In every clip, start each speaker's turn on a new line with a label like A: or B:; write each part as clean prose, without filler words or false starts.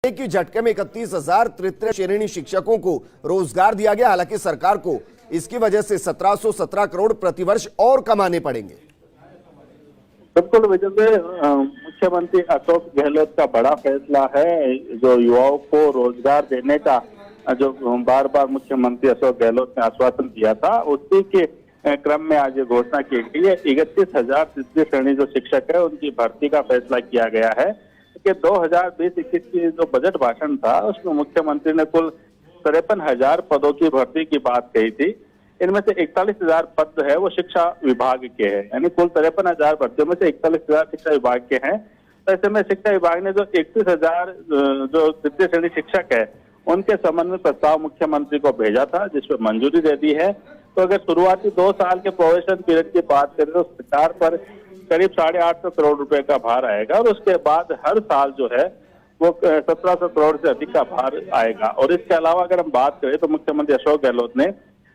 A: एक ही झटके में 31,000 तृतीय श्रेणी शिक्षकों को रोजगार दिया गया। हालांकि सरकार को इसकी वजह से 1717 करोड़ प्रतिवर्ष और कमाने पड़ेंगे।
B: बिल्कुल विजय, मुख्यमंत्री अशोक गहलोत का बड़ा फैसला है जो युवाओं को रोजगार देने का जो बार बार मुख्यमंत्री अशोक गहलोत ने आश्वासन दिया था, उसी के क्रम में आज ये घोषणा की गई है। 31,000 तृतीय श्रेणी जो शिक्षक है उनकी भर्ती का फैसला किया गया है कि 2020-21 की जो बजट भाषण था उसमें मुख्यमंत्री ने कुल 53,000 पदों की भर्ती की बात कही थी। इनमें से 41,000 पद जो है वो शिक्षा विभाग के हैं, यानी कुल 53,000 भर्तियों में से 41,000 शिक्षा विभाग के हैं। तो ऐसे में शिक्षा विभाग ने जो 31,000 जो तृतीय श्रेणी शिक्षक है उनके संबंध में प्रस्ताव मुख्यमंत्री को भेजा था, जिसपे मंजूरी दे दी है। तो अगर शुरुआती 2 साल के प्रोबेशन पीरियड की बात करें तो सरकार पर करीब 850 करोड़ रुपए का भार आएगा और उसके बाद हर साल जो है वो 1700 करोड़ से अधिक का भार आएगा। और इसके अलावा अगर हम बात करें तो मुख्यमंत्री अशोक गहलोत ने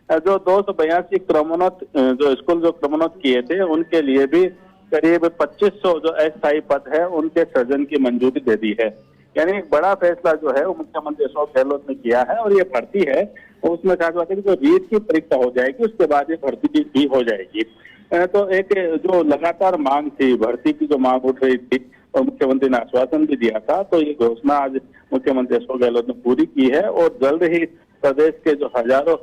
B: जो 282 क्रमोन्नत जो स्कूल जो क्रमोन्नत किए थे उनके लिए भी करीब 2500 जो अस्थायी पद है उनके सृजन की मंजूरी दे दी है। यानी एक बड़ा फैसला जो है वो मुख्यमंत्री अशोक गहलोत ने किया है। और ये भर्ती है उसमें खास बात है कि जो रीट की परीक्षा हो जाएगी उसके बाद ये भर्ती भी हो जाएगी। तो एक जो लगातार मांग थी, भर्ती की जो मांग उठ रही थी और मुख्यमंत्री ने आश्वासन भी दिया था, तो ये घोषणा आज मुख्यमंत्री अशोक गहलोत ने पूरी की है। और जल्द ही प्रदेश के जो हजारों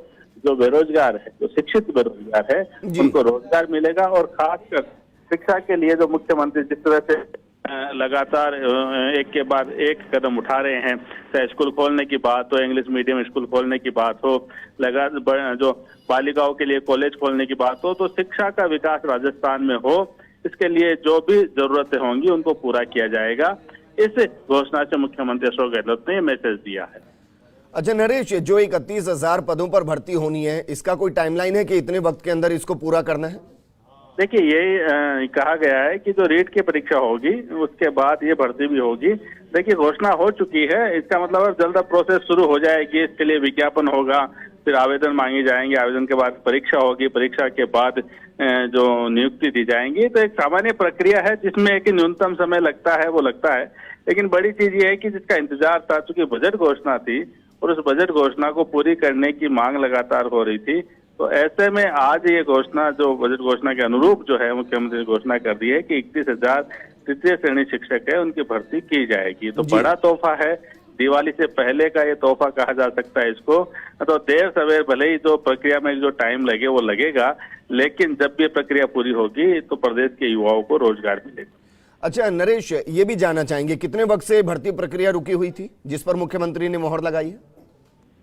B: जो बेरोजगार है, जो शिक्षित बेरोजगार है, उनको रोजगार मिलेगा। और खासकर शिक्षा के लिए जो मुख्यमंत्री जिस तरह से लगातार एक के बाद एक कदम उठा रहे हैं, चाहे स्कूल खोलने की बात हो, इंग्लिश मीडियम स्कूल खोलने की बात हो, जो बालिकाओं के लिए कॉलेज खोलने की बात हो, तो शिक्षा का विकास राजस्थान में हो, इसके लिए जो भी जरूरतें होंगी उनको पूरा किया जाएगा। इस घोषणा से मुख्यमंत्री अशोक गहलोत ने मैसेज दिया है।
A: अच्छा नरेश, जो 31,000 पदों पर भर्ती होनी है, इसका कोई टाइमलाइन है कि इतने वक्त के अंदर इसको पूरा करना है?
B: देखिए, यही कहा गया है कि जो रीट की परीक्षा होगी उसके बाद ये भर्ती भी होगी। देखिए, घोषणा हो चुकी है, इसका मतलब अब जल्द प्रोसेस शुरू हो जाएगी। इसके लिए विज्ञापन होगा, फिर आवेदन मांगे जाएंगे, आवेदन के बाद परीक्षा होगी, परीक्षा के बाद जो नियुक्ति दी जाएंगी। तो एक सामान्य प्रक्रिया है जिसमें एक न्यूनतम समय लगता है, वो लगता है। लेकिन बड़ी चीज ये है कि जिसका इंतजार था, चूंकि बजट घोषणा थी और उस बजट घोषणा को पूरी करने की मांग लगातार हो रही थी, तो ऐसे में आज ये घोषणा जो बजट घोषणा के अनुरूप जो है मुख्यमंत्री ने घोषणा कर दी है कि 31,000 तृतीय श्रेणी शिक्षक है उनकी भर्ती की जाएगी। तो बड़ा तोहफा है, दिवाली से पहले का ये तोहफा कहा जा सकता है इसको। तो देर सवेर भले ही जो प्रक्रिया में जो टाइम लगे वो लगेगा, लेकिन जब ये प्रक्रिया पूरी होगी तो प्रदेश के युवाओं को रोजगार मिलेगा।
A: अच्छा नरेश, ये भी जानना चाहेंगे कितने वक्त से भर्ती प्रक्रिया रुकी हुई थी जिस पर मुख्यमंत्री ने मोहर लगाई है?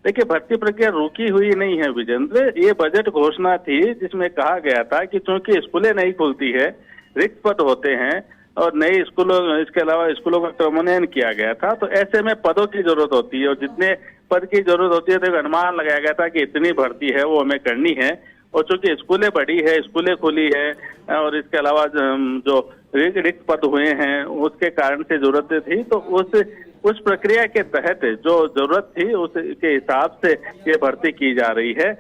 B: देखिए, भर्ती प्रक्रिया रुकी हुई नहीं है विजेंद्र। ये बजट घोषणा थी जिसमें कहा गया था कि चूंकि स्कूलें नहीं खुलती है, रिक्त पद होते हैं और नई स्कूलों, इसके अलावा स्कूलों का क्रमोन्नयन किया गया था, तो ऐसे में पदों की जरूरत होती है और जितने पद की जरूरत होती है तो एक अनुमान लगाया गया था कि इतनी भर्ती है वो हमें करनी है। और चूंकि स्कूलें बढ़ी है, स्कूलें खुली है और इसके अलावा जो रिक्त पद हुए हैं उसके कारण से जरूरतें थी, तो उस प्रक्रिया के तहत जो जरूरत थी उसके हिसाब से ये भर्ती की जा रही है।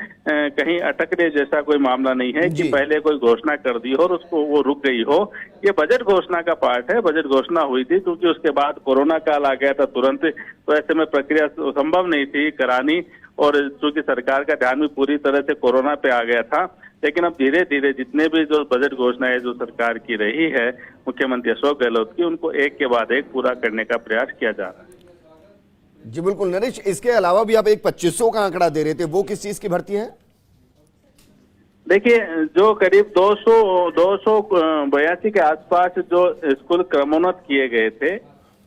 B: कहीं अटकने जैसा कोई मामला नहीं है कि पहले कोई घोषणा कर दी हो और उसको वो रुक गई हो। ये बजट घोषणा का पार्ट है। बजट घोषणा हुई थी क्योंकि उसके बाद कोरोना काल आ गया था तुरंत, तो ऐसे में प्रक्रिया संभव नहीं थी करानी। और चूंकि सरकार का ध्यान भी पूरी तरह से कोरोना पे आ गया था, लेकिन अब धीरे धीरे जितने भी जो बजट घोषणाएं जो सरकार की रही है मुख्यमंत्री अशोक गहलोत की, उनको एक के बाद एक पूरा करने का प्रयास किया जा रहा है।
A: जी बिल्कुल नरेश, इसके अलावा भी आप एक 2500 का आंकड़ा दे रहे थे, वो किस चीज की भर्ती है?
B: देखिए, जो करीब 282 के आसपास जो स्कूल क्रमोन्नत किए गए थे,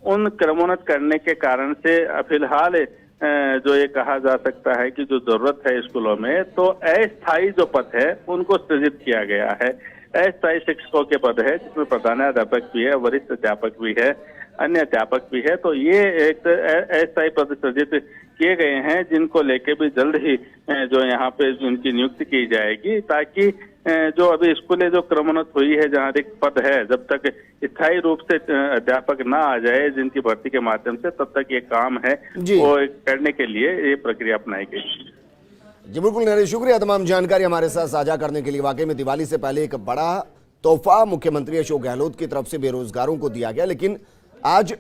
B: उन क्रमोन्नत करने के कारण से फिलहाल जो ये कहा जा सकता है कि जो जरूरत है स्कूलों में, तो अस्थायी जो पद है उनको सृजित किया गया है। अस्थायी शिक्षकों के पद है जिसमें प्रधानाध्यापक भी है, वरिष्ठ अध्यापक भी है, अन्य अध्यापक भी है। तो ये एक अस्थायी पद सृजित किए गए हैं जिनको लेके भी जल्द ही जो यहाँ पे उनकी नियुक्ति की जाएगी, ताकि जो अभी स्कूलें जो क्रमोन्नत हुई है जहाँ रिक्त पद है, जब तक स्थायी रूप से अध्यापक ना आ जाए जिनकी भर्ती के माध्यम से, तब तक ये काम है वो करने के लिए ये प्रक्रिया अपनाई गई।
A: जी बिल्कुल नरेश, शुक्रिया तमाम जानकारी हमारे साथ साझा करने के लिए। वाकई में दिवाली से पहले एक बड़ा तोहफा मुख्यमंत्री अशोक गहलोत की तरफ से बेरोजगारों को दिया गया, लेकिन आज